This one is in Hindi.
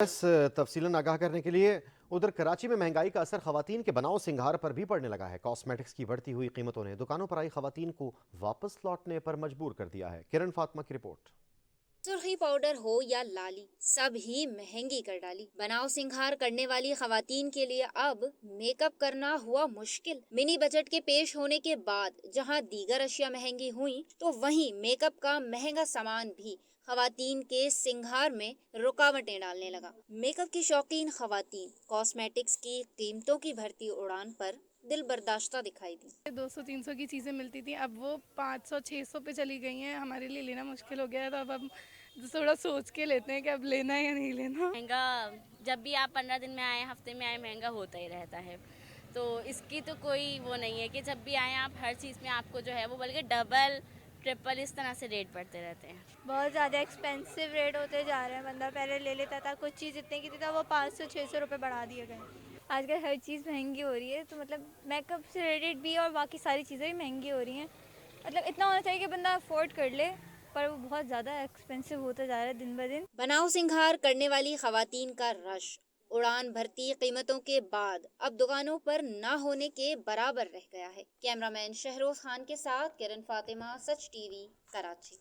इस तफसीलन आगाह करने के लिए उधर कराची में महंगाई का असर खवातीन के बनाव सिंगार पर भी पड़ने लगा है। कॉस्मेटिक्स की बढ़ती हुई कीमतों ने दुकानों पर आई खवातीन को वापस लौटने पर मजबूर कर दिया है। किरण फातिमा की रिपोर्ट। सुर्खी पाउडर हो या लाली, सब ही महंगी कर डाली। बनाव सिंगार करने वाली खवातीन के लिए अब मेकअप करना हुआ मुश्किल। मिनी बजट के पेश होने के बाद जहां दीगर अशिया महंगी हुई, तो वहीं मेकअप का महंगा सामान भी खवातीन के सिंगार में रुकावटें डालने लगा। मेकअप की शौकीन खवातीन कॉस्मेटिक्स की कीमतों की भरती उड़ान पर दिल बर्दाश्ता दिखाई दी। 200-300 की चीज़ें मिलती थी, अब वो 500-600 पे चली गई हैं। हमारे लिए लेना मुश्किल हो गया है, तो अब हम थोड़ा सोच के लेते हैं कि अब लेना है या नहीं लेना। महंगा जब भी आप 15 दिन में आए, हफ्ते में आए, महंगा होता ही रहता है। तो इसकी तो कोई वो नहीं है कि जब भी आए आप हर चीज़ में आपको जो है वो बल्कि डबल ट्रिपल इस तरह से रेट बढ़ते रहते हैं। बहुत ज़्यादा एक्सपेंसिव रेट होते जा रहे हैं। बंदा पहले ले लेता था, कुछ चीज़ इतने की थी, था वो 500-600 रुपये बढ़ा दिए गए। आजकल हर चीज़ महंगी हो रही है, तो मतलब मेकअप से रिलेटेड भी और बाकी सारी चीज़ें भी महंगी हो रही हैं। मतलब इतना होना चाहिए कि बंदा अफोर्ड कर ले, पर वो बहुत ज़्यादा एक्सपेंसिव होता जा रहा है दिन ब दिन। बनाव सिंगार करने वाली खवातीन का रश उड़ान भरती कीमतों के बाद अब दुकानों पर न होने के बराबर रह गया है। कैमरामैन शहरोज खान के साथ किरण फातिमा, सच टीवी, कराची।